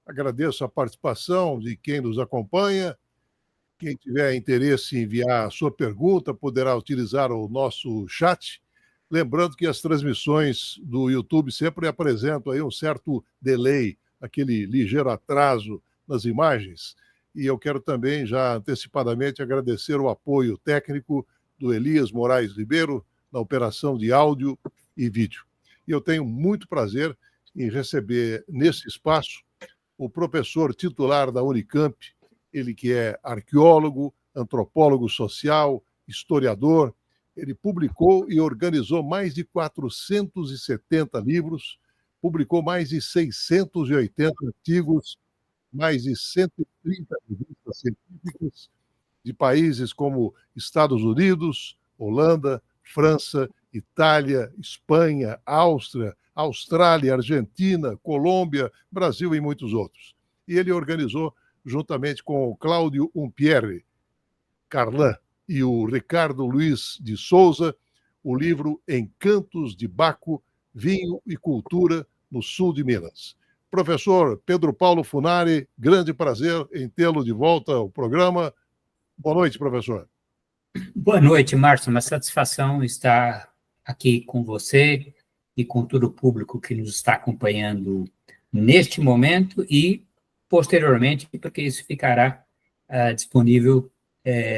Agradeço a participação de quem nos acompanha. Quem tiver interesse em enviar a sua pergunta poderá utilizar o nosso chat. Lembrando que as transmissões do YouTube sempre apresentam aí um certo delay, aquele ligeiro atraso nas imagens. E eu quero também, já antecipadamente, agradecer o apoio técnico do Elias Moraes Ribeiro, na operação de áudio e vídeo. E eu tenho muito prazer em receber nesse espaço o professor titular da Unicamp, ele que é arqueólogo, antropólogo social, historiador. Ele publicou e organizou mais de 470 livros, publicou mais de 680 artigos, mais de 130 revistas científicas de países como Estados Unidos, Holanda, França, Itália, Espanha, Áustria, Austrália, Argentina, Colômbia, Brasil e muitos outros. E ele organizou, juntamente com o Cláudio Umpierre Carlan e o Ricardo Luiz de Souza, o livro Encantos de Baco, Vinho e Cultura no Sul de Minas. Professor Pedro Paulo Funari, grande prazer em tê-lo de volta ao programa. Boa noite, professor. Boa noite, Márcio. Uma satisfação estar aqui com você e com todo o público que nos está acompanhando neste momento e posteriormente, porque isso ficará disponível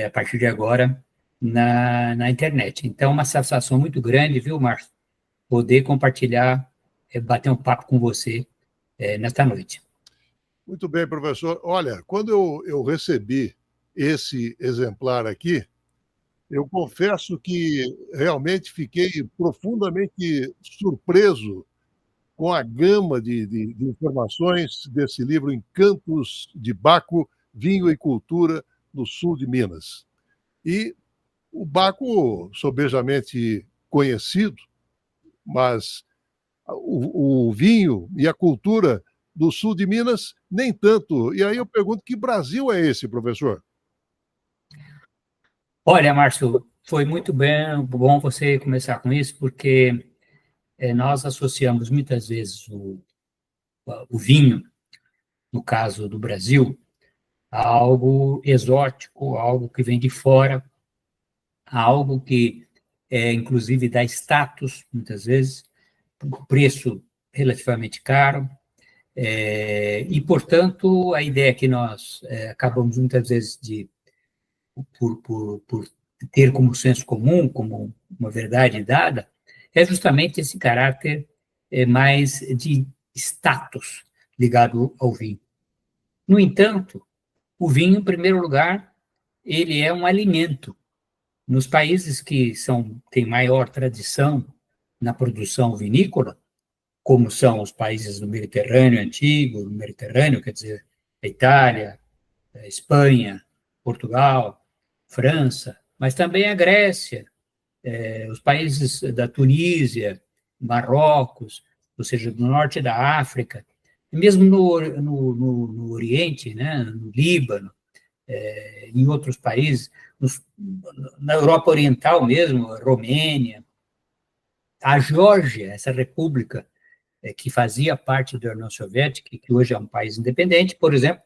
a partir de agora na internet. Então, uma satisfação muito grande, viu, Márcio, poder compartilhar, bater um papo com você nesta noite. Muito bem, professor. Olha, quando eu recebi esse exemplar aqui, eu confesso que realmente fiquei profundamente surpreso com a gama de informações desse livro Encantos de Baco, Vinho e Cultura no Sul de Minas. E o Baco, sobejamente conhecido, mas o vinho e a cultura do Sul de Minas, nem tanto. E aí eu pergunto, que Brasil é esse, professor? Olha, Márcio, foi muito bom você começar com isso, porque nós associamos muitas vezes o vinho, no caso do Brasil, a algo exótico, a algo que vem de fora, a algo que, inclusive, dá status, muitas vezes, por preço relativamente caro, e, portanto, a ideia que nós acabamos, muitas vezes, por ter como senso comum, como uma verdade dada, é justamente esse caráter mais de status ligado ao vinho. No entanto, o vinho, em primeiro lugar, ele é um alimento. Nos países que têm maior tradição na produção vinícola, como são os países do Mediterrâneo antigo, do Mediterrâneo, quer dizer, a Itália, a Espanha, Portugal, França, mas também a Grécia, os países da Tunísia, Marrocos, ou seja, do norte da África, e mesmo no Oriente, né, no Líbano, em outros países, na Europa Oriental mesmo, Romênia, a Geórgia, essa república que fazia parte da União Soviética, que hoje é um país independente, por exemplo,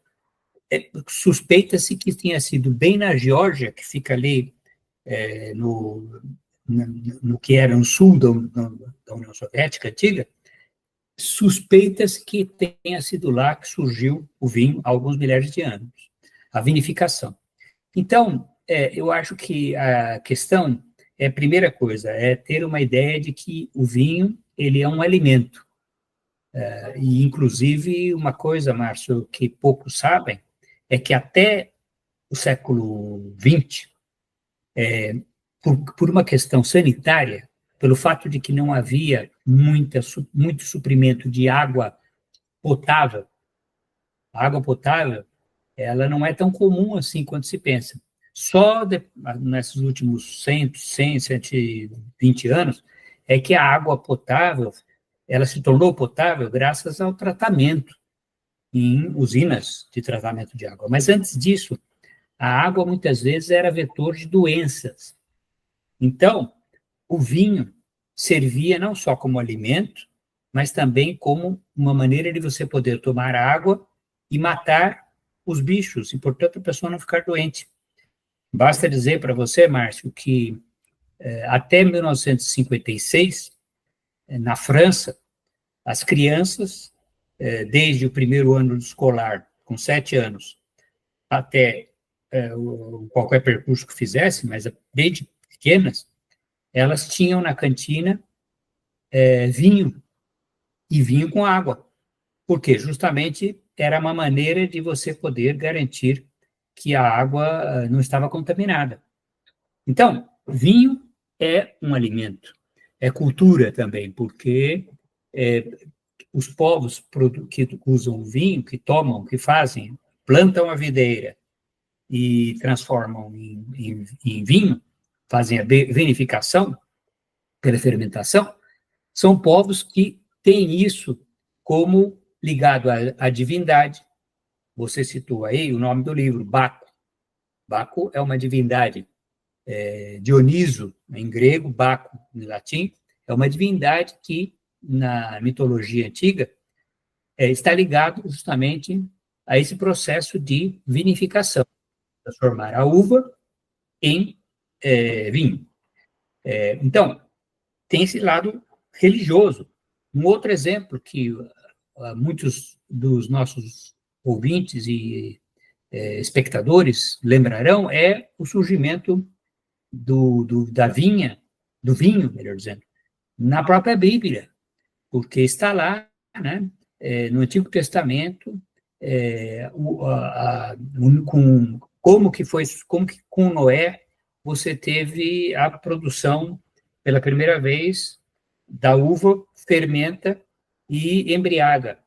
suspeita-se que tenha sido bem na Geórgia, que fica ali no que era no sul da União Soviética antiga, suspeita-se que tenha sido lá que surgiu o vinho há alguns milhares de anos, a vinificação. Então, eu acho que a questão a primeira coisa, é ter uma ideia de que o vinho, ele é um alimento. E, inclusive, uma coisa, Márcio, que poucos sabem, é que até o século XX, por uma questão sanitária, pelo fato de que não havia muito suprimento de água potável, a água potável, ela não é tão comum assim quanto se pensa. Só nesses últimos 120 anos é que a água potável, ela se tornou potável graças ao tratamento em usinas de tratamento de água. Mas antes disso, a água muitas vezes era vetor de doenças. Então, o vinho servia não só como alimento, mas também como uma maneira de você poder tomar água e matar os bichos, e, portanto, a pessoa não ficar doente. Basta dizer para você, Márcio, que até 1956, na França, as crianças, desde o primeiro ano escolar, com 7 anos, até qualquer percurso que fizesse, mas desde pequenas, elas tinham na cantina vinho, e vinho com água. Por quê? Justamente era uma maneira de você poder garantir que a água não estava contaminada. Então, vinho é um alimento, é cultura também, porque os povos que usam vinho, que tomam, que fazem, plantam a videira e transformam em vinho, fazem a vinificação pela fermentação, são povos que têm isso como ligado à divindade. Você citou aí o nome do livro, Baco. Baco é uma divindade, Dioniso, em grego, Baco, em latim, é uma divindade que, na mitologia antiga, está ligado justamente a esse processo de vinificação, transformar a uva em vinho. Então, tem esse lado religioso. Um outro exemplo que muitos dos nossos ouvintes e espectadores lembrarão é o surgimento da vinha, do vinho, melhor dizendo, na própria Bíblia, porque está lá, né, no Antigo Testamento, como que com Noé você teve a produção pela primeira vez da uva, fermenta e embriaga.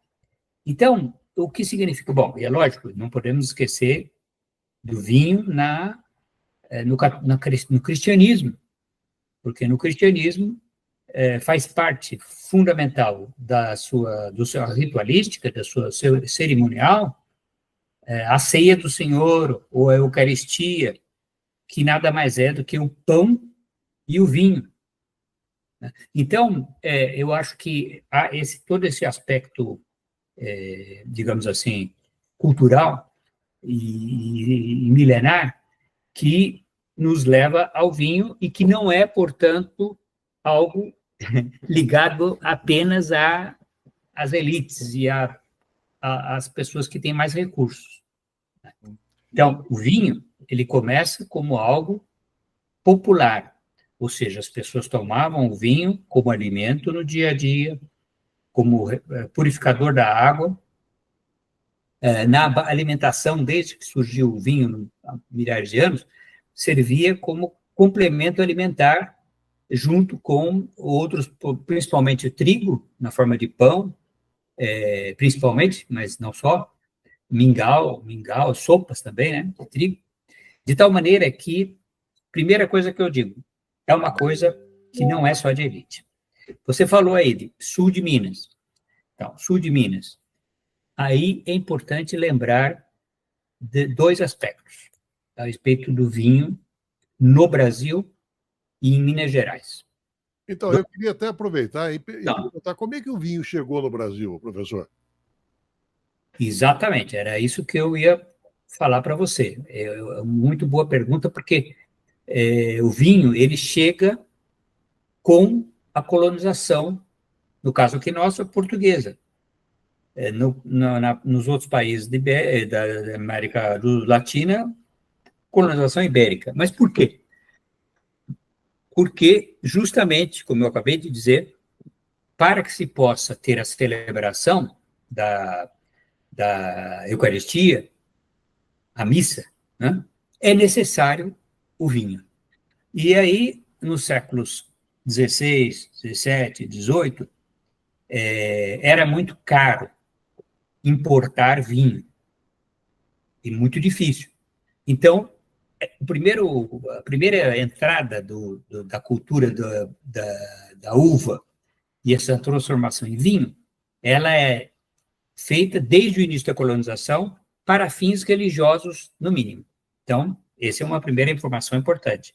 Então, o que significa? Bom, é lógico, não podemos esquecer do vinho no cristianismo, porque no cristianismo faz parte fundamental do sua ritualística, da sua cerimonial, a ceia do Senhor, ou a Eucaristia, que nada mais é do que o pão e o vinho. Então, eu acho que há todo esse aspecto, digamos assim, cultural e milenar, que nos leva ao vinho e que não é, portanto, algo ligado apenas às elites e às pessoas que têm mais recursos. Então, o vinho, ele começa como algo popular, ou seja, as pessoas tomavam o vinho como alimento no dia a dia, como purificador da água. Na alimentação, desde que surgiu o vinho há milhares de anos, servia como complemento alimentar junto com outros, principalmente o trigo, na forma de pão, principalmente, mas não só, mingau, sopas também, né, de trigo, de tal maneira que, primeira coisa que eu digo, é uma coisa que não é só de elite. Você falou aí de sul de Minas. Então, sul de Minas. Aí é importante lembrar de 2 aspectos a respeito do vinho no Brasil e em Minas Gerais. Então, eu queria até aproveitar e perguntar como é que o vinho chegou no Brasil, professor? Exatamente, era isso que eu ia falar para você. Muito boa pergunta, porque o vinho, ele chega com a colonização, no caso aqui nosso, portuguesa. Nos outros países da América Latina, colonização ibérica. Mas por quê? Porque, justamente, como eu acabei de dizer, para que se possa ter a celebração da Eucaristia, a missa, né, é necessário o vinho. E aí, nos séculos XVI, XVII, XVIII, era muito caro importar vinho, e muito difícil. Então, a primeira entrada da cultura da uva e essa transformação em vinho, ela é feita desde o início da colonização para fins religiosos, no mínimo. Então, essa é uma primeira informação importante.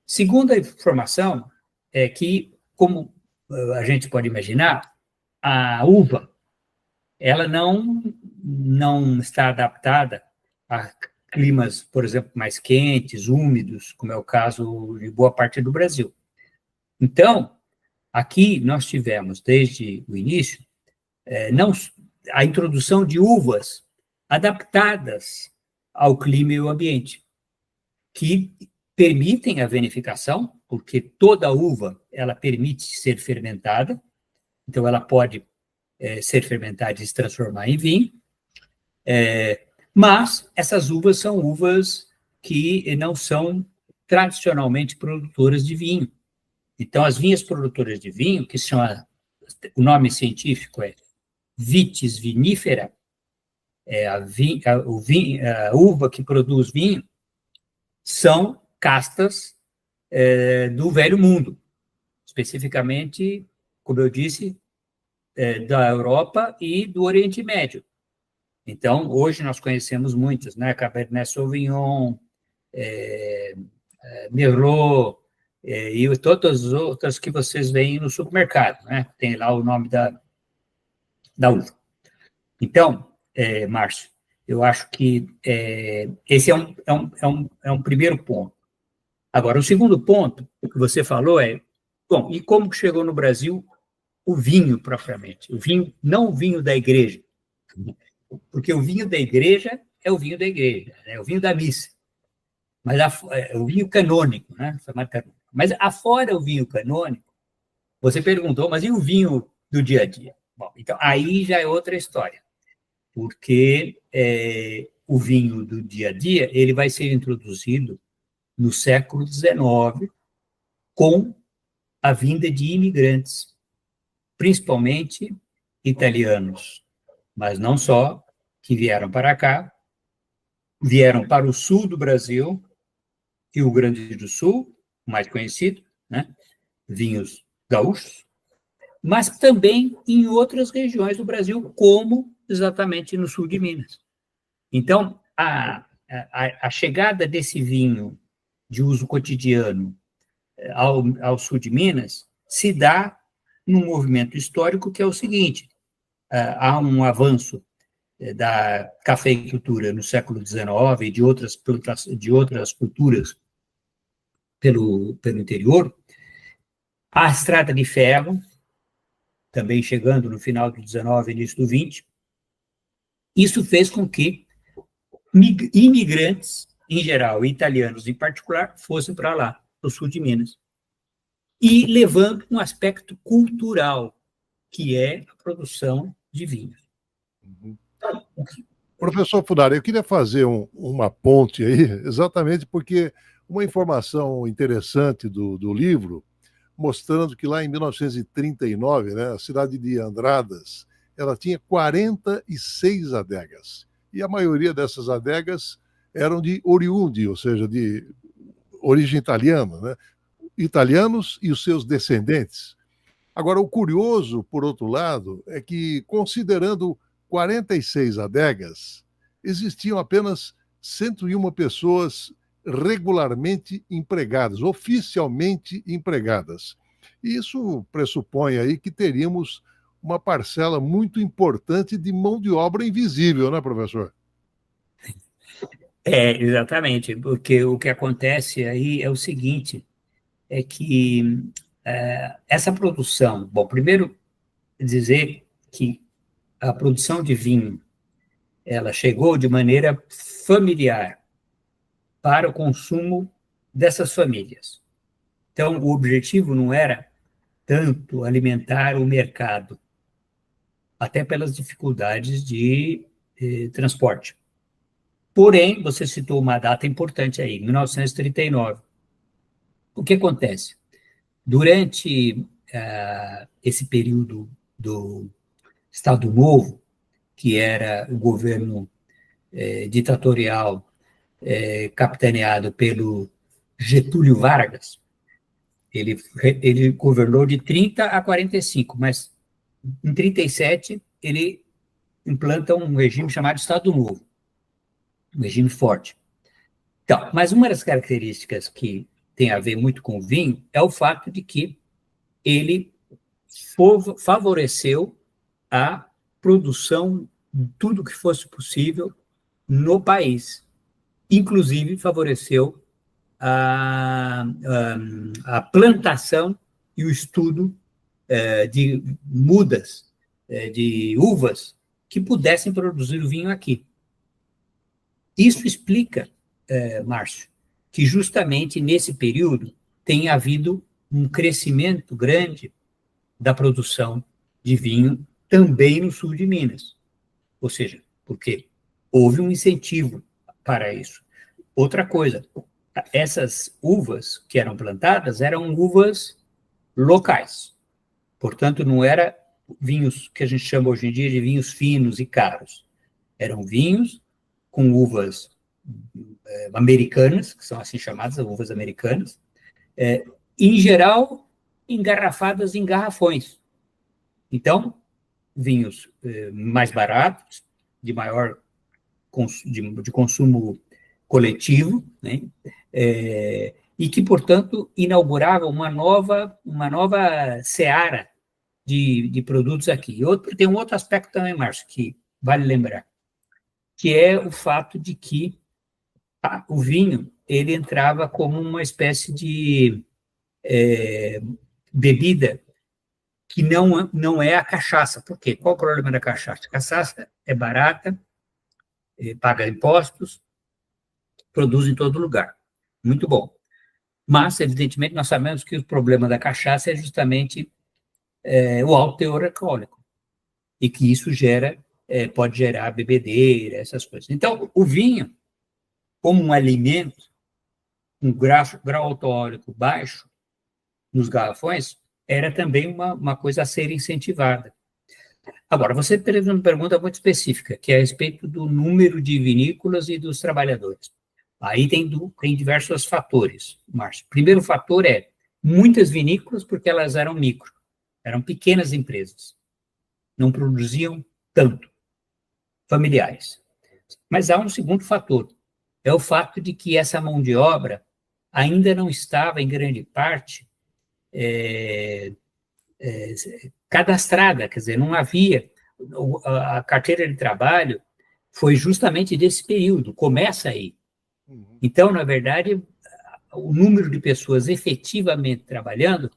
Segunda informação é que, como a gente pode imaginar, a uva, ela não não está adaptada a climas, por exemplo, mais quentes, úmidos, como é o caso de boa parte do Brasil. Então, aqui nós tivemos, desde o início, não, a introdução de uvas adaptadas ao clima e ao ambiente, que permitem a vinificação, porque toda uva ela permite ser fermentada, então ela pode ser fermentada e se transformar em vinho, mas essas uvas são uvas que não são tradicionalmente produtoras de vinho. Então, as vinhas produtoras de vinho, que são o nome científico é Vitis vinifera, a uva que produz vinho, são castas do Velho Mundo, especificamente, como eu disse, da Europa e do Oriente Médio. Então, hoje nós conhecemos muitas, né? Cabernet Sauvignon, Merlot, e todas as outras que vocês veem no supermercado, né? Tem lá o nome da uva. Então, Márcio, eu acho que esse é um primeiro ponto. Agora, o segundo ponto que você falou bom, e como que chegou no Brasil o vinho propriamente? O vinho, não o vinho da igreja, porque o vinho da igreja é o vinho da igreja, é o vinho da missa, mas o vinho canônico, né? Mas afora o vinho canônico, você perguntou, mas e o vinho do dia a dia? Bom, então aí já é outra história, porque o vinho do dia a dia ele vai ser introduzido no século XIX com a vinda de imigrantes, principalmente italianos, mas não só, que vieram para cá, vieram para o sul do Brasil, Rio Grande do Sul, mais conhecido, né? Vinhos gaúchos, mas também em outras regiões do Brasil, como exatamente no sul de Minas. Então, a chegada desse vinho de uso cotidiano ao sul de Minas se dá num movimento histórico que é o seguinte: há um avanço da cafeicultura no século XIX e de outras culturas pelo interior, a estrada de ferro, também chegando no final do XIX e início do XX, isso fez com que imigrantes, em geral, italianos em particular, fossem para lá, para o sul de Minas, e levando um aspecto cultural, que é a produção de vinhos. Uhum. Professor Funari, eu queria fazer uma ponte aí, exatamente porque uma informação interessante do livro, mostrando que lá em 1939, né, a cidade de Andradas, ela tinha 46 adegas, e a maioria dessas adegas eram de oriundi, ou seja, de origem italiana, né? Italianos e os seus descendentes. Agora, o curioso, por outro lado, é que, considerando 46 adegas, existiam apenas 101 pessoas regularmente empregadas, oficialmente empregadas. E isso pressupõe aí que teríamos uma parcela muito importante de mão de obra invisível, né, professor? Exatamente, porque o que acontece aí é o seguinte, é que essa produção, bom, primeiro dizer que a produção de vinho, ela chegou de maneira familiar para o consumo dessas famílias. Então, o objetivo não era tanto alimentar o mercado, até pelas dificuldades de transporte. Porém, você citou uma data importante aí, 1939. O que acontece? Durante esse período do Estado Novo, que era o governo ditatorial capitaneado pelo Getúlio Vargas, ele governou de 30 a 45, mas em 37 ele implanta um regime chamado Estado Novo, um regime forte. Então, mas uma das características que tem a ver muito com o vinho é o fato de que ele favoreceu a produção tudo que fosse possível no país. Inclusive, favoreceu a plantação e o estudo de mudas, de uvas, que pudessem produzir o vinho aqui. Isso explica, Márcio, que justamente nesse período tem havido um crescimento grande da produção de vinho também no sul de Minas. Ou seja, porque houve um incentivo para isso. Outra coisa, essas uvas que eram plantadas eram uvas locais. Portanto, não eram vinhos que a gente chama hoje em dia de vinhos finos e caros. Eram vinhos com uvas americanas, que são assim chamadas, uvas americanas, em geral, engarrafadas em garrafões. Então, vinhos mais baratos, de maior de consumo coletivo, né? E que, portanto, inaugurava uma nova seara de produtos aqui. Tem um outro aspecto também, Márcio, que vale lembrar, que é o fato de que o vinho ele entrava como uma espécie de bebida que não é a cachaça. Por quê? Qual o problema da cachaça? A cachaça é barata, paga impostos, produz em todo lugar. Muito bom. Mas, evidentemente, nós sabemos que o problema da cachaça é justamente o alto teor alcoólico, e que isso pode gerar bebedeira, essas coisas. Então, o vinho, como um alimento, um grau alcoólico baixo nos garrafões, era também uma coisa a ser incentivada. Agora, você fez uma pergunta muito específica, que é a respeito do número de vinícolas e dos trabalhadores. Aí tem diversos fatores, Márcio. O primeiro fator é muitas vinícolas, porque elas eram micro, eram pequenas empresas, não produziam tanto, familiares. Mas há um segundo fator, é o fato de que essa mão de obra ainda não estava, em grande parte, cadastrada, quer dizer, não havia, a carteira de trabalho foi justamente desse período, começa aí. Então, na verdade, o número de pessoas efetivamente trabalhando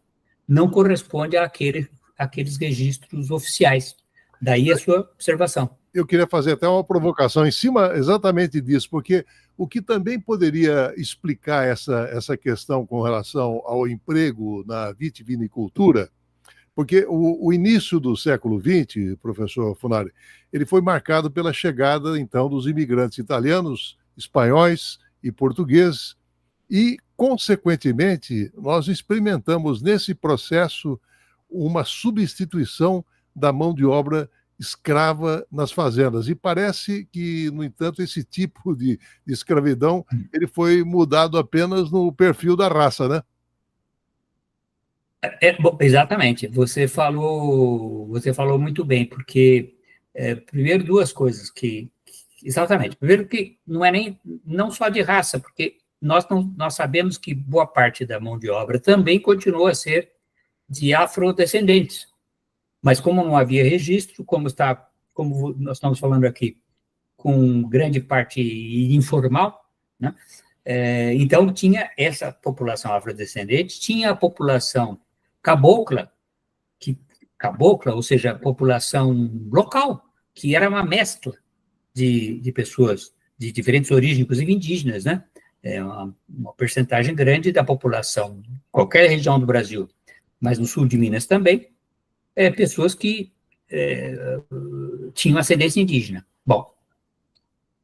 não corresponde àqueles registros oficiais. Daí a sua observação. Eu queria fazer até uma provocação em cima exatamente disso, porque o que também poderia explicar essa questão com relação ao emprego na vitivinicultura, porque o início do século XX, professor Funari, ele foi marcado pela chegada, então, dos imigrantes italianos, espanhóis e portugueses, e, consequentemente, nós experimentamos nesse processo uma substituição da mão de obra escrava nas fazendas. E parece que, no entanto, esse tipo de escravidão ele foi mudado apenas no perfil da raça, né? Bom, exatamente. Você falou muito bem, porque primeiro duas coisas exatamente. Primeiro que não só de raça, porque nós sabemos que boa parte da mão de obra também continua a ser de afrodescendentes. Mas como não havia registro, como nós estamos falando aqui, com grande parte informal, né? Então tinha essa população afrodescendente, tinha a população cabocla, ou seja, a população local, que era uma mescla de pessoas de diferentes origens, inclusive indígenas, né? Uma percentagem grande da população, qualquer região do Brasil, mas no sul de Minas também, pessoas que tinham ascendência indígena. Bom,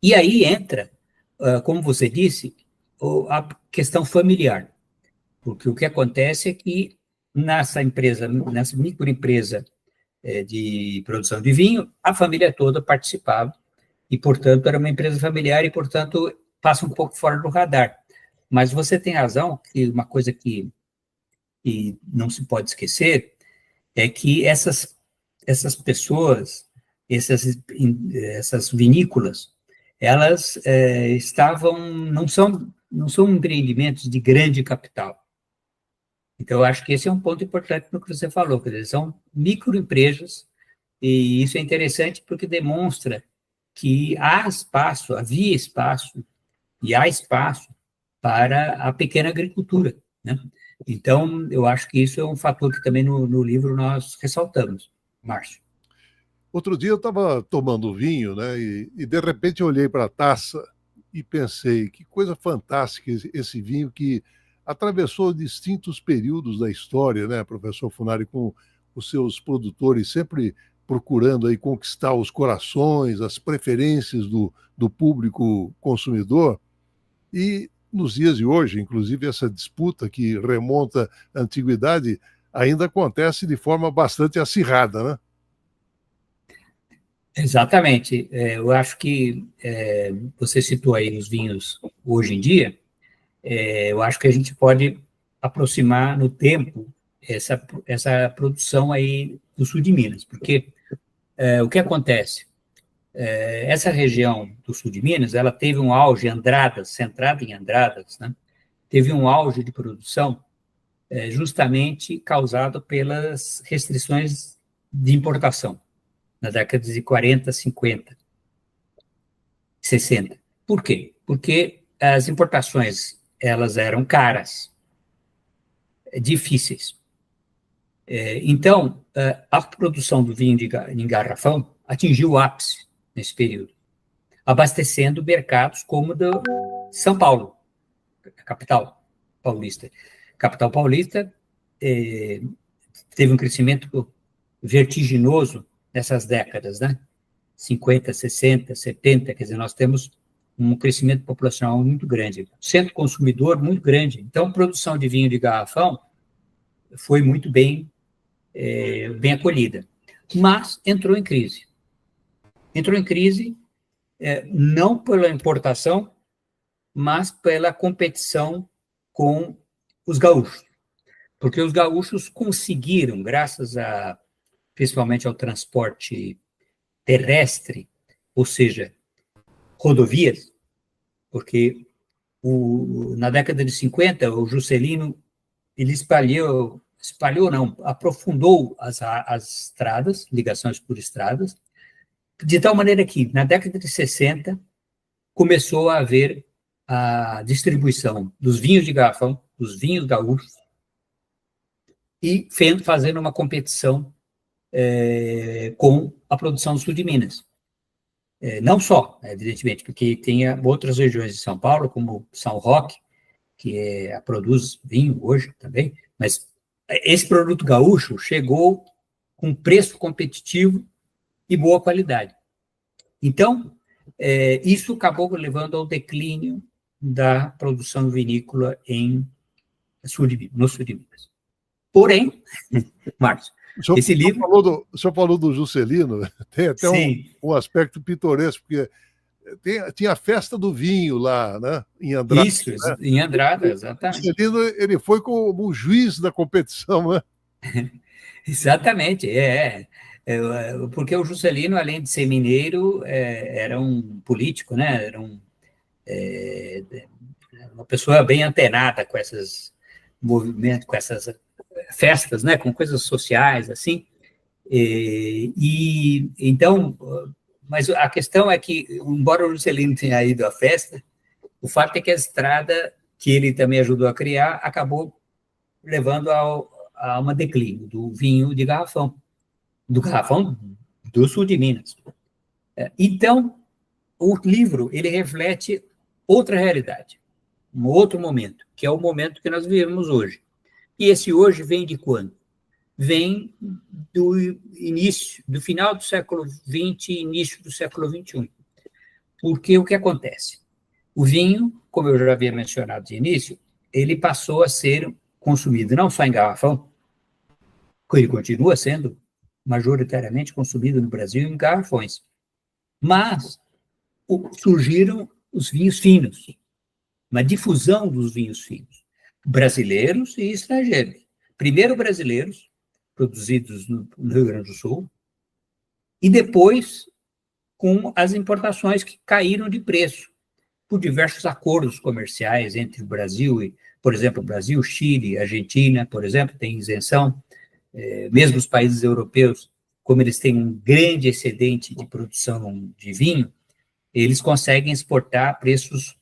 e aí entra, como você disse, a questão familiar, porque o que acontece é que nessa microempresa de produção de vinho, a família toda participava, e, portanto, era uma empresa familiar e, portanto, passa um pouco fora do radar. Mas você tem razão, que uma coisa que não se pode esquecer é que essas pessoas, essas vinícolas, elas não são empreendimentos de grande capital. Então, eu acho que esse é um ponto importante no que você falou, quer dizer, são microempresas E isso é interessante porque demonstra que havia espaço e há espaço para a pequena agricultura, né? Então, eu acho que isso é um fator que também no livro nós ressaltamos, Márcio. Outro dia eu estava tomando vinho, né? E de repente eu olhei para a taça e pensei, que coisa fantástica esse vinho que atravessou distintos períodos da história, né, professor Funari, com os seus produtores sempre procurando aí conquistar os corações, as preferências do público consumidor. E nos dias de hoje, inclusive, essa disputa que remonta à antiguidade ainda acontece de forma bastante acirrada, né? Exatamente. Eu acho que você citou aí os vinhos hoje em dia. Eu acho que a gente pode aproximar no tempo essa produção aí do sul de Minas, porque o que acontece? Essa região do sul de Minas, ela teve um auge, Andradas, centrada em Andradas, né? Teve um auge de produção justamente causado pelas restrições de importação, na década de 40, 50, 60. Por quê? Porque as importações, elas eram caras, difíceis. Então, a produção do vinho em garrafão atingiu o ápice nesse período, abastecendo mercados como do São Paulo, a capital paulista. A capital paulista teve um crescimento vertiginoso nessas décadas, né? 50, 60, 70, quer dizer, nós temos um crescimento populacional muito grande, centro consumidor muito grande. Então, a produção de vinho de garrafão foi muito bem acolhida, mas entrou em crise. Entrou em crise não pela importação, mas pela competição com os gaúchos, porque os gaúchos conseguiram, graças principalmente ao transporte terrestre, ou seja, rodovias, porque na década de 50, o Juscelino, ele aprofundou as estradas, ligações por estradas, de tal maneira que, na década de 60, começou a haver a distribuição dos vinhos de garrafão, dos vinhos gaúchos, e fazendo uma competição com a produção do sul de Minas. Não só, evidentemente, porque tem outras regiões de São Paulo, como São Roque, que produz vinho hoje também, mas esse produto gaúcho chegou com preço competitivo e boa qualidade. Então, isso acabou levando ao declínio da produção vinícola no sul de Minas. Porém, Márcio, esse livro... O senhor falou do Juscelino, tem até um aspecto pitoresco, porque tinha a festa do vinho lá, né, em Andrada. Isso, né? Em Andrada, exatamente. O Juscelino, ele foi como o juiz da competição, né? Exatamente, porque o Juscelino, além de ser mineiro, era um político, né? Era uma pessoa bem antenada com esses movimentos, com essas festas, né? Com coisas sociais, assim. Então, mas a questão é que, embora o Juscelino tenha ido à festa, o fato é que a estrada que ele também ajudou a criar acabou levando a uma declínio do vinho de garrafão, do sul de Minas. Então, o livro, ele reflete outra realidade, um outro momento, que é o momento que nós vivemos hoje. E esse hoje vem de quando? Vem do início, do final do século XX e início do século XXI. Porque o que acontece? O vinho, como eu já havia mencionado de início, ele passou a ser consumido não só em garrafão, ele continua sendo majoritariamente consumido no Brasil em garrafões, mas surgiram os vinhos finos, uma difusão dos vinhos finos, brasileiros e estrangeiros. Primeiro brasileiros, produzidos no Rio Grande do Sul, e depois com as importações que caíram de preço, por diversos acordos comerciais entre o Brasil e, por exemplo, Brasil, Chile, Argentina, por exemplo, tem isenção, mesmo os países europeus como eles têm um grande excedente de produção de vinho, eles conseguem exportar a preços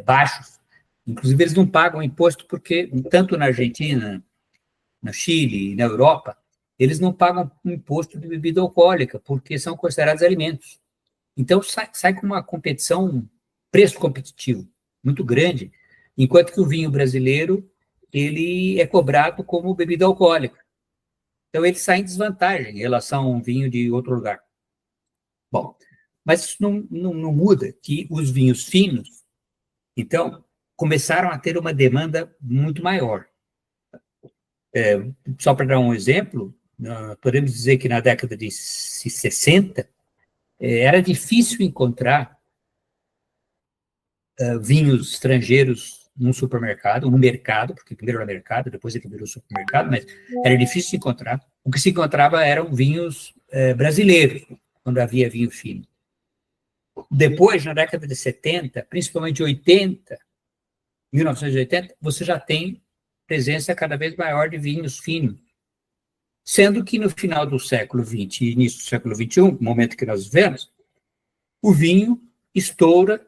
baixos. Inclusive, eles não pagam imposto porque, tanto na Argentina, no Chile e na Europa, eles não pagam imposto de bebida alcoólica, porque são considerados alimentos. Então, sai com uma competição, preço competitivo, muito grande, enquanto que o vinho brasileiro, ele é cobrado como bebida alcoólica. Então, ele sai em desvantagem em relação a um vinho de outro lugar. Bom, mas isso não muda que os vinhos finos, então, começaram a ter uma demanda muito maior. Só para dar um exemplo, podemos dizer que na década de 60, era difícil encontrar vinhos estrangeiros num supermercado, no mercado, porque primeiro era mercado, depois ele virou supermercado, mas era difícil de encontrar. O que se encontrava eram vinhos brasileiros, quando havia vinho fino. Depois, na década de 70, principalmente 80, 1980, você já tem presença cada vez maior de vinhos finos, sendo que no final do século XX e início do século XXI, no momento que nós vivemos, o vinho estoura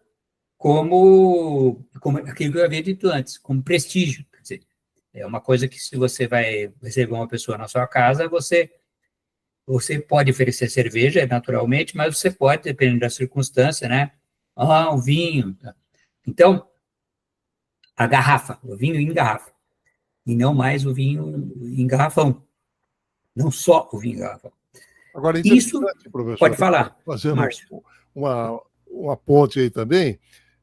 como aquilo que eu havia dito antes, como prestígio. Quer dizer, é uma coisa que, se você vai receber uma pessoa na sua casa, você pode oferecer cerveja, naturalmente, mas você pode, dependendo da circunstância, né? Um vinho. Então, a garrafa, o vinho em garrafa, e não mais o vinho em garrafão. Não só o vinho em garrafão. Agora, isso, professor, pode falar, fazendo Márcio. uma ponte aí também,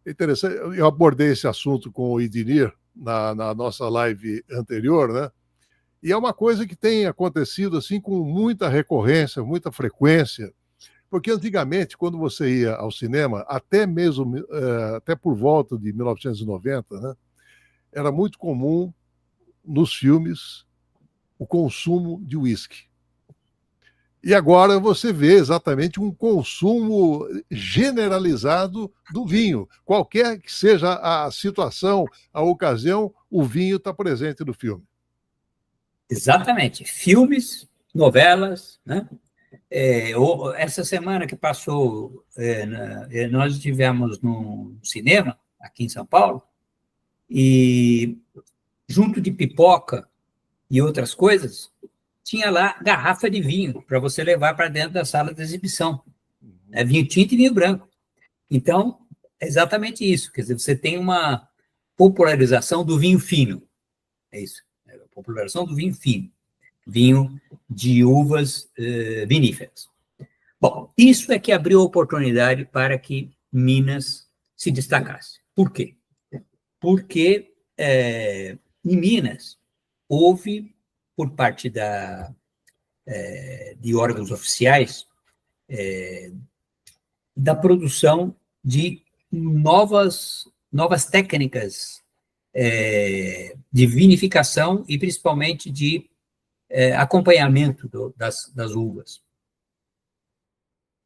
interessante, eu abordei esse assunto com o Idinir na nossa live anterior, né? E é uma coisa que tem acontecido assim com muita recorrência, muita frequência, porque antigamente, quando você ia ao cinema, até mesmo, até por volta de 1990, né, era muito comum nos filmes o consumo de uísque. E agora você vê exatamente um consumo generalizado do vinho. Qualquer que seja a situação, a ocasião, o vinho está presente no filme. Exatamente. Filmes, novelas, né? Essa semana que passou, nós estivemos no cinema, aqui em São Paulo, e junto de pipoca e outras coisas, tinha lá garrafa de vinho para você levar para dentro da sala de exibição. Vinho tinto e vinho branco. Então, é exatamente isso. Quer dizer, você tem uma popularização do vinho fino. É isso. A popularização do vinho fino. Vinho de uvas viníferas. Bom, isso é que abriu a oportunidade para que Minas se destacasse. Por quê? Porque em Minas houve, por parte de órgãos oficiais, da produção de novas técnicas de vinificação e principalmente de acompanhamento das uvas.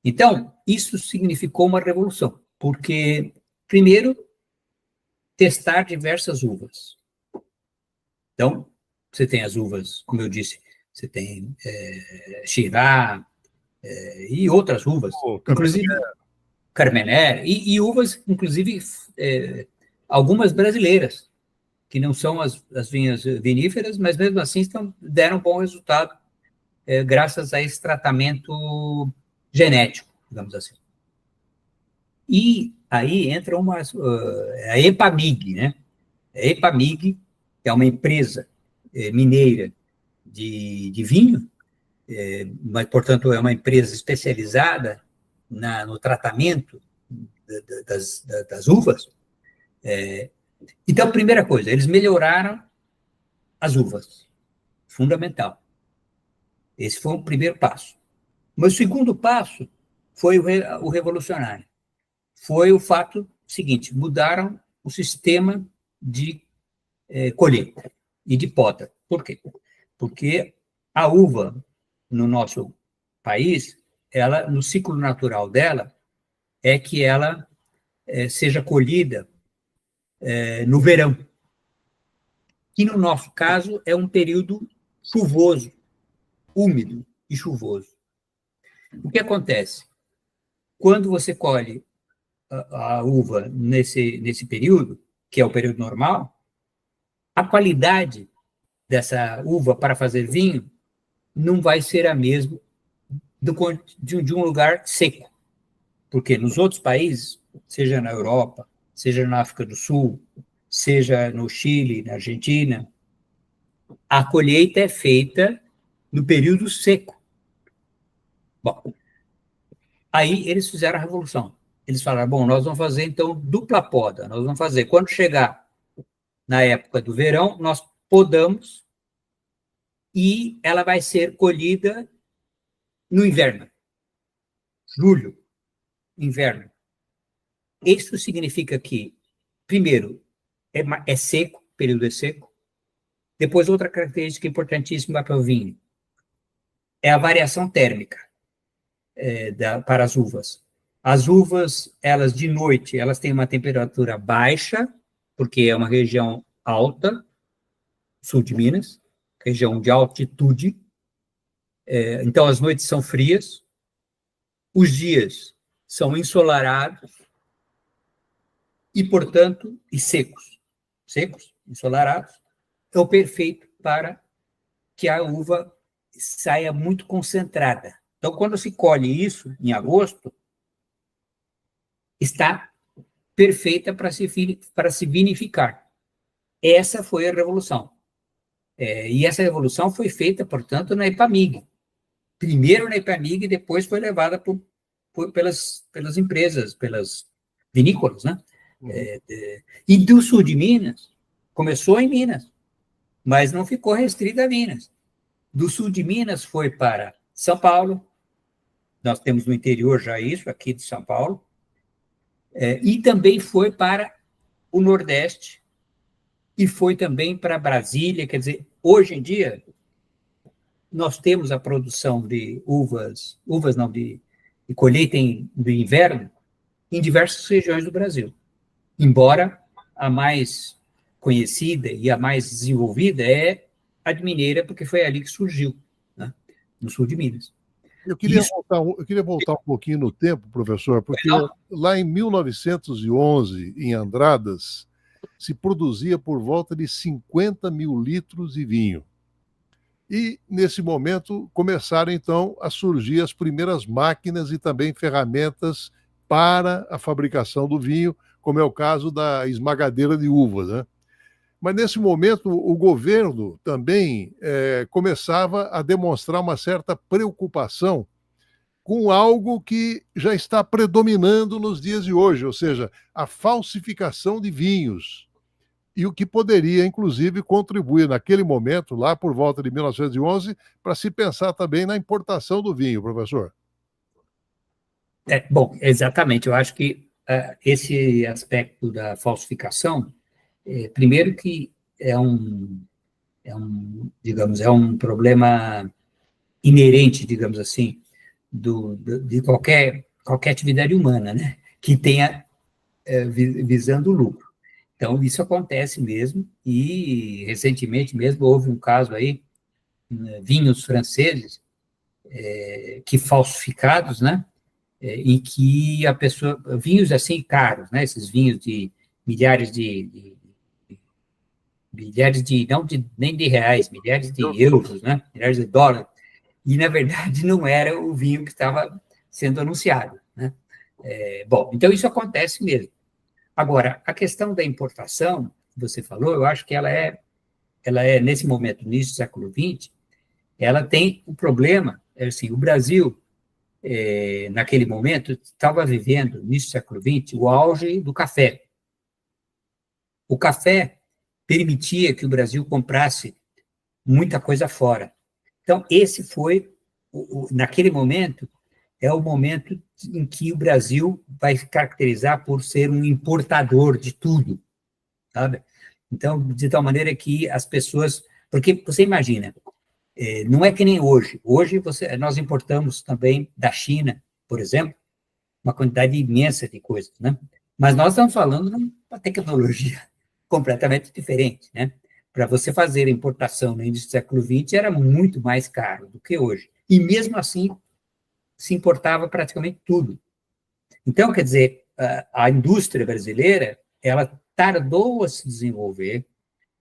Então, isso significou uma revolução, porque, primeiro, testar diversas uvas. Então, você tem as uvas, como eu disse, você tem Shiraz e outras uvas, inclusive Carmener, e uvas, inclusive, algumas brasileiras, que não são as vinhas viníferas, mas mesmo assim deram bom resultado, graças a esse tratamento genético, digamos assim. E aí entra a Epamig, né? A Epamig é uma empresa mineira de vinho, mas, portanto, é uma empresa especializada no tratamento das uvas. Então, primeira coisa, eles melhoraram as uvas, fundamental. Esse foi o primeiro passo. Mas o segundo passo foi o revolucionário. Foi o fato seguinte: mudaram o sistema de colheita e de poda. Por quê? Porque a uva, no nosso país, ela, no ciclo natural dela, é que ela seja colhida no verão, que no nosso caso é um período chuvoso, úmido e chuvoso. O que acontece? Quando você colhe a uva nesse período, que é o período normal, a qualidade dessa uva para fazer vinho não vai ser a mesma de um lugar seco. Porque nos outros países, seja na Europa, seja na África do Sul, seja no Chile, na Argentina, a colheita é feita no período seco. Bom, aí eles fizeram a revolução. Eles falaram, bom, nós vamos fazer, então, dupla poda. Nós vamos fazer, quando chegar na época do verão, nós podamos e ela vai ser colhida no inverno. Julho, inverno. Isso significa que, primeiro, é seco, o período é seco. Depois, outra característica importantíssima para o vinho é a variação térmica para as uvas. As uvas, elas de noite, elas têm uma temperatura baixa, porque é uma região alta, sul de Minas, região de altitude. Então, as noites são frias, os dias são ensolarados e, portanto, secos. Secos, ensolarados, é o perfeito para que a uva saia muito concentrada. Então, quando se colhe isso, em agosto, está perfeita para se vinificar. Essa foi a revolução. E essa revolução foi feita, portanto, na EPAMIG. Primeiro na EPAMIG e depois foi levada pelas empresas, pelas vinícolas, né? E do sul de Minas, começou em Minas, mas não ficou restrita a Minas. Do sul de Minas foi para São Paulo, nós temos no interior já isso, aqui de São Paulo, e também foi para o Nordeste, e foi também para Brasília. Quer dizer, hoje em dia, nós temos a produção de de colheita do inverno em diversas regiões do Brasil. Embora a mais conhecida e a mais desenvolvida é a de Mineira, porque foi ali que surgiu, né? No sul de Minas. Eu queria voltar um pouquinho no tempo, professor, porque lá em 1911, em Andradas, se produzia por volta de 50 mil litros de vinho. E, nesse momento, começaram, então, a surgir as primeiras máquinas e também ferramentas para a fabricação do vinho, como é o caso da esmagadeira de uvas, né? Mas, nesse momento, o governo também começava a demonstrar uma certa preocupação com algo que já está predominando nos dias de hoje, ou seja, a falsificação de vinhos. E o que poderia, inclusive, contribuir naquele momento, lá por volta de 1911, para se pensar também na importação do vinho, professor. Bom, exatamente. Eu acho que esse aspecto da falsificação, primeiro que digamos, é um problema inerente, digamos assim, de qualquer atividade humana, né? Que tenha visando o lucro. Então, isso acontece mesmo, e recentemente mesmo houve um caso aí, vinhos franceses, que falsificados, né? Em que a pessoa, vinhos assim caros, né? Esses vinhos de milhares não nem de reais, milhares de euros, né? Milhares de dólares, e na verdade não era o vinho que estava sendo anunciado, né? Bom, então isso acontece mesmo. Agora, a questão da importação, que você falou, eu acho que ela é nesse momento, no início do século XX, ela tem um problema, assim, o Brasil, naquele momento, estava vivendo, no início do século XX, o auge do café. O café permitia que o Brasil comprasse muita coisa fora. Então, esse foi, naquele momento, é o momento em que o Brasil vai se caracterizar por ser um importador de tudo, sabe? Então, de tal maneira que as pessoas... Porque você imagina, não é que nem hoje. Hoje, nós importamos também da China, por exemplo, uma quantidade imensa de coisas, né? Mas nós estamos falando de uma tecnologia completamente diferente, né? Para você fazer a importação no início do século XX era muito mais caro do que hoje. E mesmo assim, se importava praticamente tudo. Então, quer dizer, a indústria brasileira, ela tardou a se desenvolver,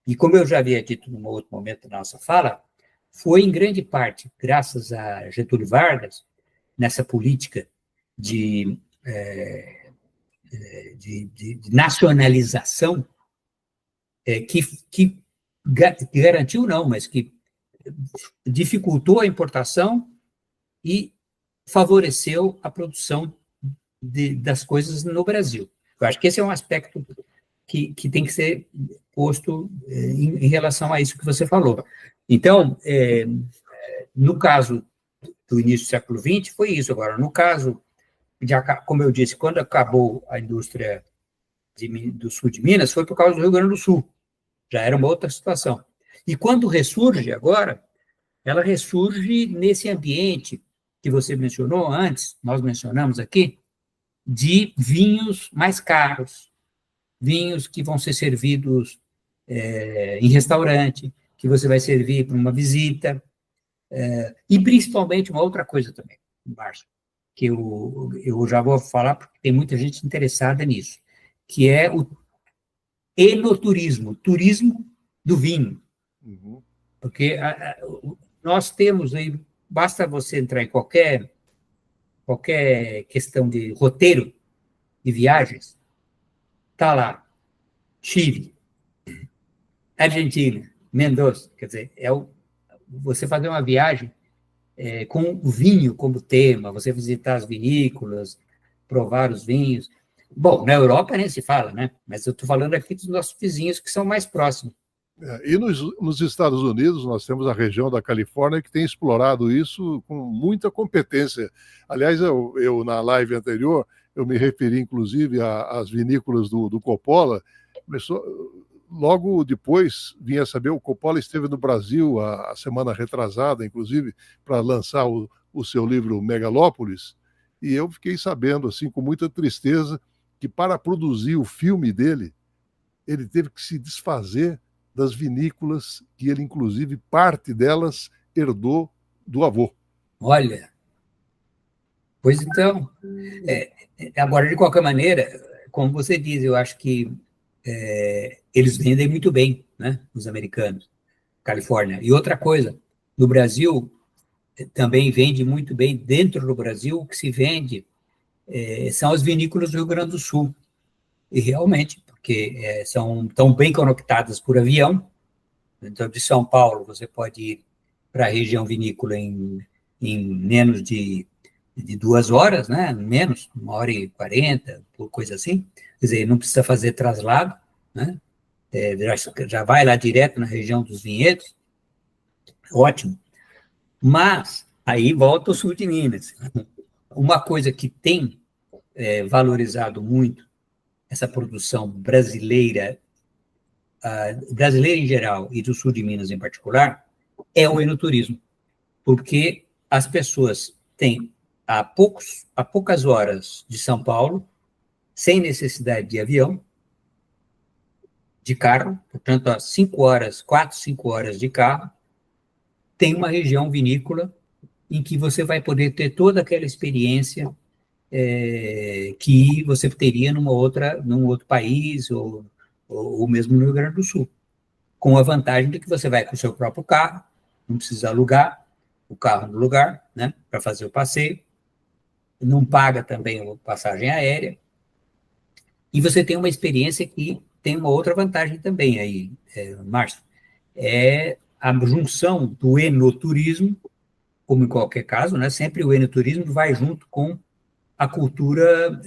e como eu já havia dito num outro momento da nossa fala, foi em grande parte graças a Getúlio Vargas, nessa política de, de nacionalização, que garantiu, não, mas que dificultou a importação e favoreceu a produção das coisas no Brasil. Eu acho que esse é um aspecto que tem que ser posto em relação a isso que você falou. Então, no caso do início do século XX, foi isso. Agora, no caso, como eu disse, quando acabou a indústria do sul de Minas, foi por causa do Rio Grande do Sul. Já era uma outra situação. E quando ressurge agora, ela ressurge nesse ambiente que você mencionou antes, nós mencionamos aqui, de vinhos mais caros, vinhos que vão ser servidos em restaurante, que você vai servir para uma visita, e principalmente uma outra coisa também, Márcio, que eu já vou falar porque tem muita gente interessada nisso, que é o enoturismo, turismo do vinho. Uhum. Porque nós temos aí, basta você entrar em qualquer questão de roteiro de viagens, está lá, Chile, Argentina, Mendoza, quer dizer, você fazer uma viagem com o vinho como tema, você visitar as vinícolas, provar os vinhos. Bom, na Europa nem se fala, né? Mas eu estou falando aqui dos nossos vizinhos que são mais próximos. E nos Estados Unidos, nós temos a região da Califórnia que tem explorado isso com muita competência. Aliás, eu na live anterior, eu me referi, inclusive, às vinícolas do Coppola. Logo depois, vinha saber, o Coppola esteve no Brasil a semana retrasada, inclusive, para lançar o seu livro Megalópolis, e eu fiquei sabendo, assim, com muita tristeza, que para produzir o filme dele, ele teve que se desfazer das vinícolas, que ele, inclusive, parte delas herdou do avô. Olha, pois então, agora, de qualquer maneira, como você diz, eu acho que eles vendem muito bem, né, os americanos, Califórnia. E outra coisa, no Brasil, também vende muito bem, dentro do Brasil, o que se vende são as vinícolas do Rio Grande do Sul. E realmente, porque são tão bem conectadas por avião. Então, de São Paulo, você pode ir para a região vinícola em menos de 2 horas, né? Menos, 1h40, por coisa assim. Quer dizer, não precisa fazer traslado, né? Já vai lá direto na região dos vinhedos. Ótimo. Mas, aí volta o sul de Minas. Uma coisa que tem valorizado muito essa produção brasileira, brasileira em geral e do sul de Minas em particular, é o enoturismo, porque as pessoas têm a poucas horas de São Paulo, sem necessidade de avião, de carro, portanto, a 4, 5 horas de carro, tem uma região vinícola em que você vai poder ter toda aquela experiência que você teria num outro país ou mesmo no Rio Grande do Sul, com a vantagem de que você vai com o seu próprio carro, não precisa alugar o carro no lugar, né, para fazer o passeio, não paga também a passagem aérea, e você tem uma experiência que tem uma outra vantagem também aí, Márcio, é a junção do enoturismo, como em qualquer caso, né, sempre o enoturismo vai junto com a cultura,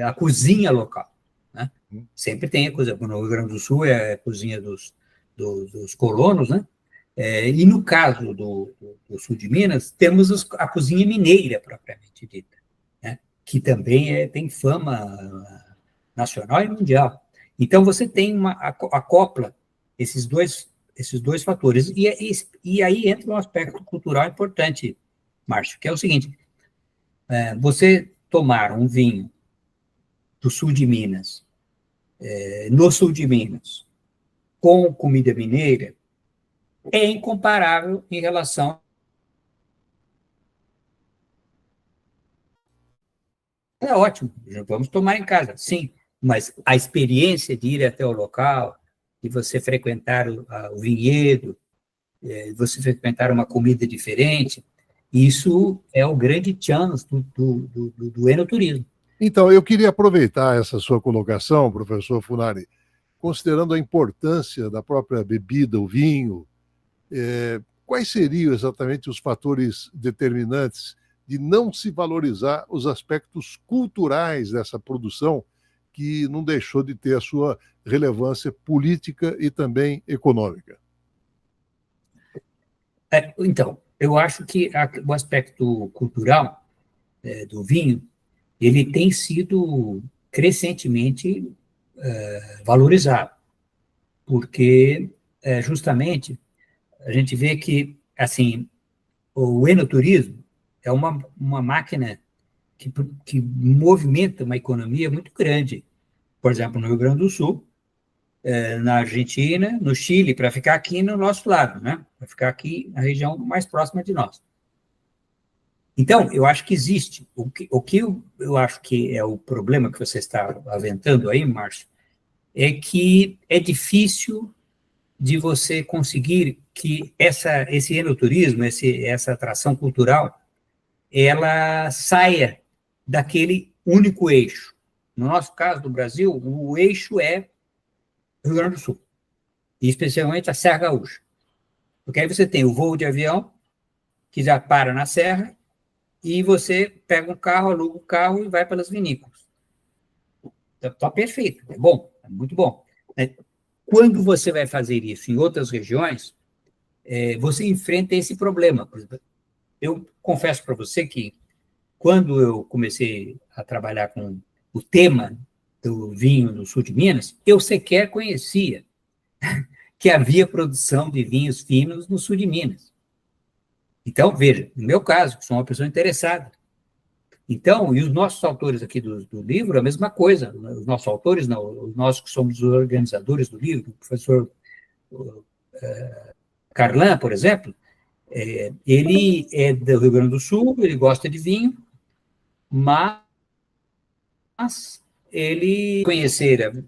a cozinha local, né? Sempre tem a coisa, no Rio Grande do Sul é a cozinha dos colonos, né? E no caso do sul de Minas, temos a cozinha mineira, propriamente dita, né? Que também tem fama nacional e mundial. Então, você tem acopla esses dois fatores. E aí entra um aspecto cultural importante, Márcio, que é o seguinte: você tomar um vinho do sul de Minas, no sul de Minas, com comida mineira, é incomparável em relação é ótimo, vamos tomar em casa, sim, mas a experiência de ir até o local, de você frequentar o vinhedo, você frequentar uma comida diferente, isso é o grande chance do enoturismo. Então, eu queria aproveitar essa sua colocação, professor Funari, considerando a importância da própria bebida, o vinho, quais seriam exatamente os fatores determinantes de não se valorizar os aspectos culturais dessa produção, que não deixou de ter a sua relevância política e também econômica? Então, eu acho que o aspecto cultural do vinho, ele tem sido crescentemente valorizado, porque justamente a gente vê que, assim, o enoturismo é uma máquina que movimenta uma economia muito grande. Por exemplo, no Rio Grande do Sul, na Argentina, no Chile, para ficar aqui no nosso lado, né? Para ficar aqui na região mais próxima de nós. Então, eu acho que existe. O que eu acho que é o problema que você está aventando aí, Márcio, é que é difícil de você conseguir que esse enoturismo, essa atração cultural, ela saia daquele único eixo. No nosso caso, do Brasil, o eixo é Rio Grande do Sul, e especialmente a Serra Gaúcha. Porque aí você tem o voo de avião, que já para na Serra, e você pega um carro, aluga o carro e vai pelas vinícolas. Está perfeito, é bom, é muito bom. Quando você vai fazer isso em outras regiões, você enfrenta esse problema. Eu confesso para você que, quando eu comecei a trabalhar com o tema do vinho no sul de Minas, eu sequer conhecia que havia produção de vinhos finos no sul de Minas. Então, veja, no meu caso, sou uma pessoa interessada. Então, e os nossos autores aqui do livro, a mesma coisa. Os nossos autores, não, nós que somos os organizadores do livro, o professor Carlan, por exemplo, ele é do Rio Grande do Sul, ele gosta de vinho, mas ele conhecer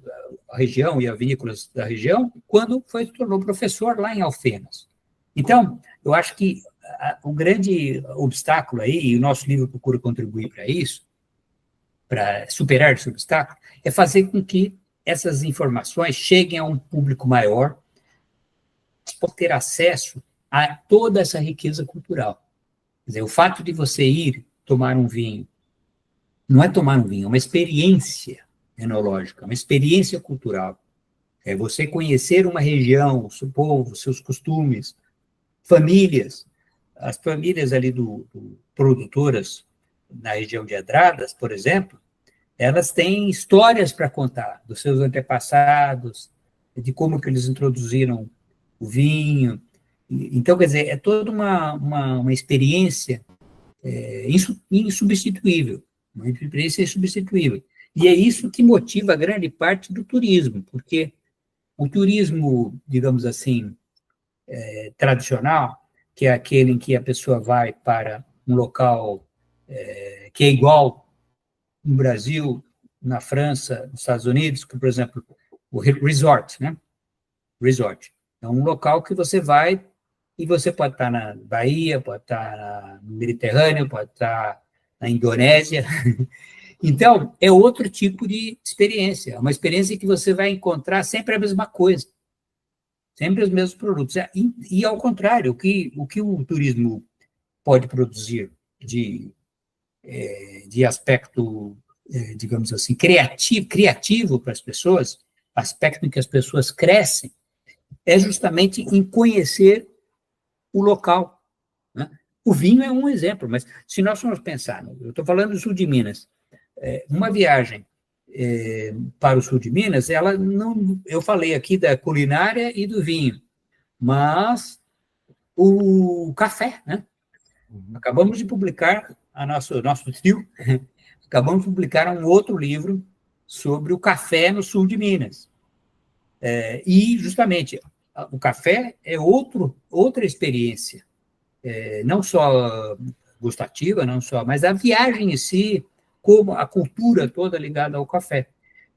a região e as vinícolas da região quando se tornou professor lá em Alfenas. Então, eu acho que o grande obstáculo aí, e o nosso livro procura contribuir para isso, para superar esse obstáculo, é fazer com que essas informações cheguem a um público maior, para ter acesso a toda essa riqueza cultural. Quer dizer, o fato de você ir tomar um vinho, não é tomar um vinho, é uma experiência enológica, uma experiência cultural. É você conhecer uma região, o seu povo, seus costumes, famílias. As famílias ali do produtoras na região de Andradas, por exemplo, elas têm histórias para contar dos seus antepassados, de como que eles introduziram o vinho. Então, quer dizer, é toda uma experiência insubstituível, uma experiência insubstituível. E é isso que motiva a grande parte do turismo, porque o turismo, digamos assim, tradicional, que é aquele em que a pessoa vai para um local que é igual no Brasil, na França, nos Estados Unidos, que, por exemplo, o resort, né? Resort. É um local que você vai e você pode estar na Bahia, pode estar no Mediterrâneo, pode estar na Indonésia. Então, é outro tipo de experiência. É uma experiência que você vai encontrar sempre a mesma coisa. Sempre os mesmos produtos. E ao contrário, o que o turismo pode produzir de aspecto, digamos assim, criativo para as pessoas, aspecto em que as pessoas crescem, é justamente em conhecer o local. Né? O vinho é um exemplo, mas se nós formos pensar, eu estou falando do sul de Minas, uma viagem para o sul de Minas, ela não, eu falei aqui da culinária e do vinho, mas o café, né? Acabamos de publicar nosso trio, acabamos de publicar um outro livro sobre o café no sul de Minas. E, justamente, o café é outra experiência, não só gustativa, não só, mas a viagem em si, como a cultura toda ligada ao café.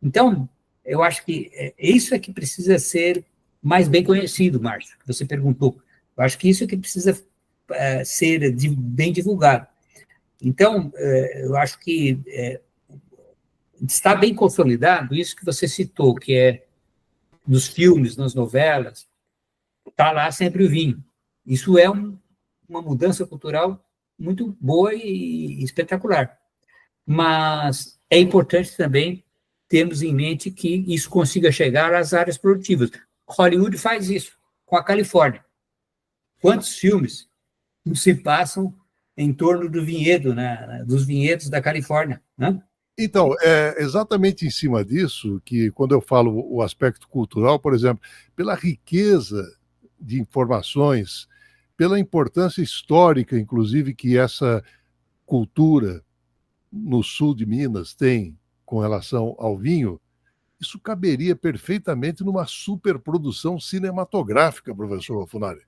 Então, eu acho que isso é que precisa ser mais bem conhecido, Márcio, que você perguntou. Eu acho que isso é que precisa ser bem divulgado. Então, eu acho que está bem consolidado isso que você citou, que é nos filmes, nas novelas, está lá sempre o vinho. Isso é uma mudança cultural muito boa e espetacular. Mas é importante também termos em mente que isso consiga chegar às áreas produtivas. Hollywood faz isso com a Califórnia. Quantos filmes se passam em torno do vinhedo, né, dos vinhedos da Califórnia, né? Então, é exatamente em cima disso que, quando eu falo o aspecto cultural, por exemplo, pela riqueza de informações, pela importância histórica, inclusive, que essa cultura no sul de Minas tem com relação ao vinho, isso caberia perfeitamente numa superprodução cinematográfica, professor Funari.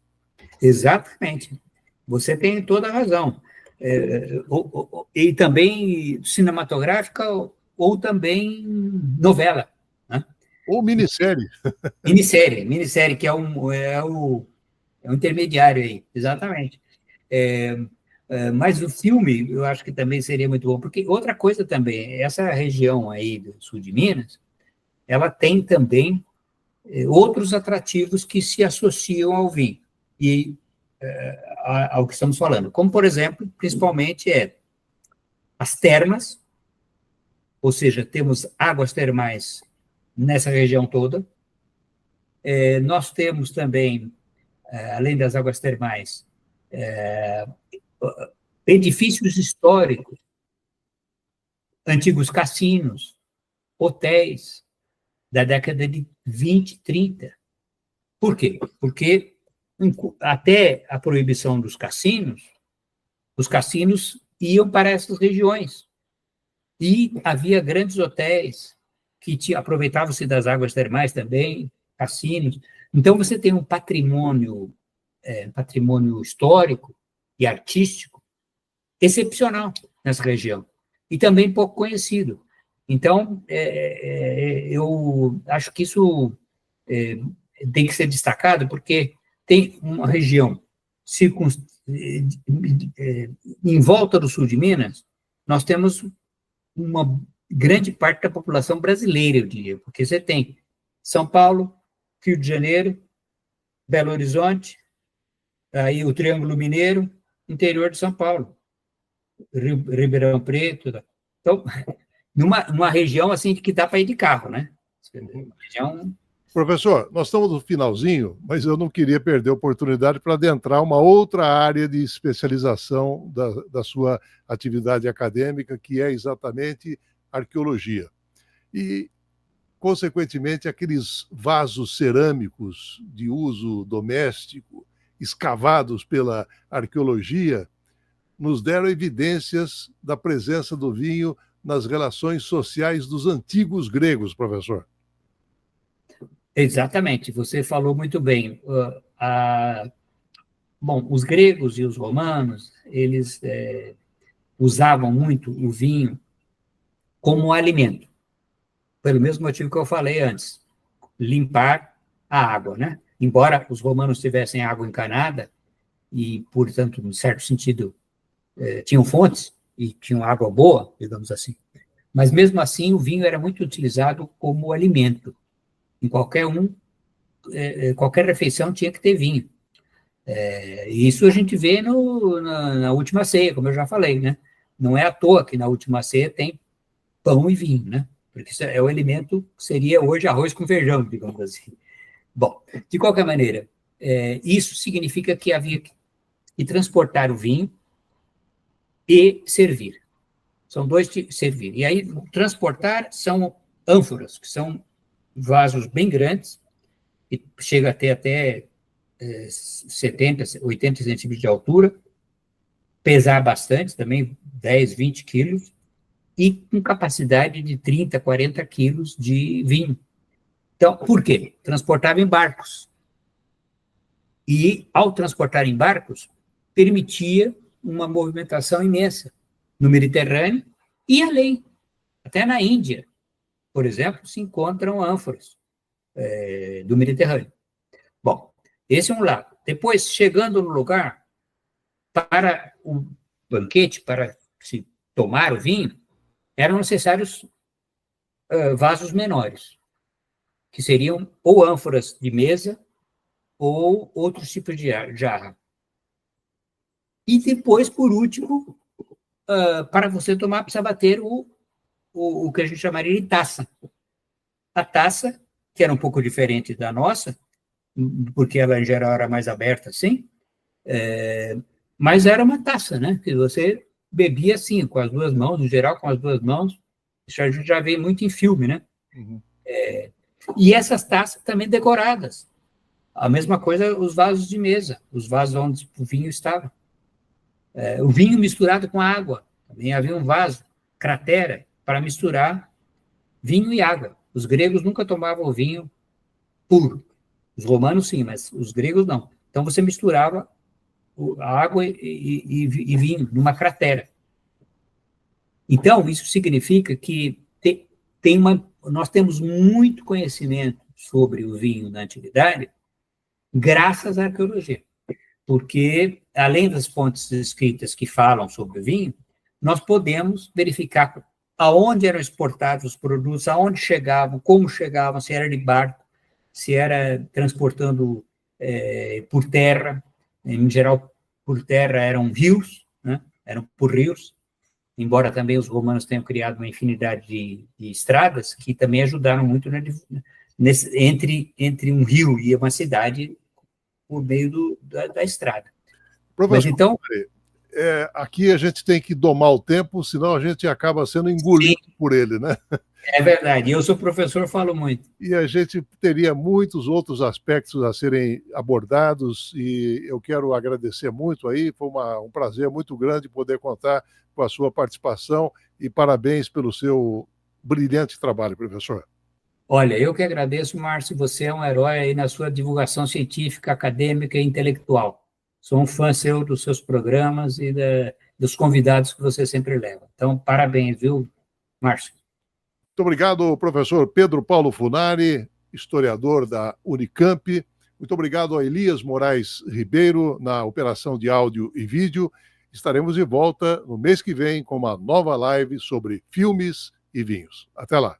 Exatamente. Você tem toda a razão. E também cinematográfica ou também novela, né? Ou minissérie. Minissérie, que é o intermediário aí, exatamente. Mas o filme, eu acho que também seria muito bom, porque outra coisa também, essa região aí do sul de Minas, ela tem também outros atrativos que se associam ao vinho e ao que estamos falando, como, por exemplo, principalmente as termas, ou seja, temos águas termais nessa região toda. Nós temos também, além das águas termais, edifícios históricos, antigos cassinos, hotéis da década de 20, 30. Por quê? Porque até a proibição dos cassinos, os cassinos iam para essas regiões. E havia grandes hotéis que aproveitavam-se das águas termais também, cassinos. Então, você tem um patrimônio histórico e artístico excepcional nessa região, e também pouco conhecido. Então, eu acho que isso tem que ser destacado, porque tem uma região em volta do sul de Minas, nós temos uma grande parte da população brasileira, eu diria, porque você tem São Paulo, Rio de Janeiro, Belo Horizonte, aí o Triângulo Mineiro, interior de São Paulo, Ribeirão Preto. Então, numa região assim que dá para ir de carro, né? Uma região... Professor, nós estamos no finalzinho, mas eu não queria perder a oportunidade para adentrar uma outra área de especialização da sua atividade acadêmica, que é exatamente arqueologia. E, consequentemente, aqueles vasos cerâmicos de uso doméstico, escavados pela arqueologia, nos deram evidências da presença do vinho nas relações sociais dos antigos gregos, professor. Exatamente, você falou muito bem. Bom, os gregos e os romanos, eles usavam muito o vinho como alimento, pelo mesmo motivo que eu falei antes, limpar a água, né? Embora os romanos tivessem água encanada, e, portanto, em certo sentido, tinham fontes e tinham água boa, digamos assim, mas mesmo assim o vinho era muito utilizado como alimento. Em qualquer refeição tinha que ter vinho. Isso a gente vê na última ceia, como eu já falei, né? Não é à toa que na última ceia tem pão e vinho, né? Porque isso é o alimento que seria hoje arroz com feijão, digamos assim. Bom, de qualquer maneira, isso significa que havia que transportar o vinho e servir. São dois tipos de servir. E aí, transportar são ânforas, que são vasos bem grandes, que chega até 70, 80 centímetros de altura, pesar bastante, também 10, 20 quilos, e com capacidade de 30, 40 quilos de vinho. Então, por quê? Transportava em barcos. E, ao transportar em barcos, permitia uma movimentação imensa no Mediterrâneo E além, até na Índia, por exemplo, se encontram ânforas do Mediterrâneo. Bom, esse é um lado. Depois, chegando no lugar, para o banquete, para se tomar o vinho, eram necessários vasos menores, que seriam ou ânforas de mesa ou outros tipos de jarra. E depois, por último, para você tomar, precisava ter o que a gente chamaria de taça. A taça, que era um pouco diferente da nossa, porque ela em geral era mais aberta assim, mas era uma taça, né? Que você bebia assim, com as duas mãos, em geral com as duas mãos. Isso a gente já vê muito em filme, né? Uhum. E essas taças também decoradas. A mesma coisa os vasos de mesa, os vasos onde o vinho estava. O vinho misturado com água. Também havia um vaso, cratera, para misturar vinho e água. Os gregos nunca tomavam o vinho puro. Os romanos sim, mas os gregos não. Então você misturava a água e vinho numa cratera. Então, isso significa que nós temos muito conhecimento sobre o vinho na antiguidade graças à arqueologia. Porque, além das fontes escritas que falam sobre o vinho, nós podemos verificar aonde eram exportados os produtos, aonde chegavam, como chegavam, se era de barco, se era transportando por terra. Em geral, por terra eram rios, né? Eram por rios, embora também os romanos tenham criado uma infinidade de estradas que também ajudaram muito entre um rio e uma cidade por meio da estrada. Professor, mas então, aqui a gente tem que domar o tempo, senão a gente acaba sendo engolido por ele, né? É verdade, eu sou professor, falo muito. E a gente teria muitos outros aspectos a serem abordados, e eu quero agradecer muito aí, foi um prazer muito grande poder contar com a sua participação, e parabéns pelo seu brilhante trabalho, professor. Olha, eu que agradeço, Márcio, você é um herói aí na sua divulgação científica, acadêmica e intelectual. Sou um fã seu dos seus programas e dos convidados que você sempre leva. Então, parabéns, viu, Márcio? Muito obrigado, professor Pedro Paulo Funari, historiador da Unicamp. Muito obrigado a Elias Moraes Ribeiro, na operação de áudio e vídeo. Estaremos de volta no mês que vem com uma nova live sobre filmes e vinhos. Até lá.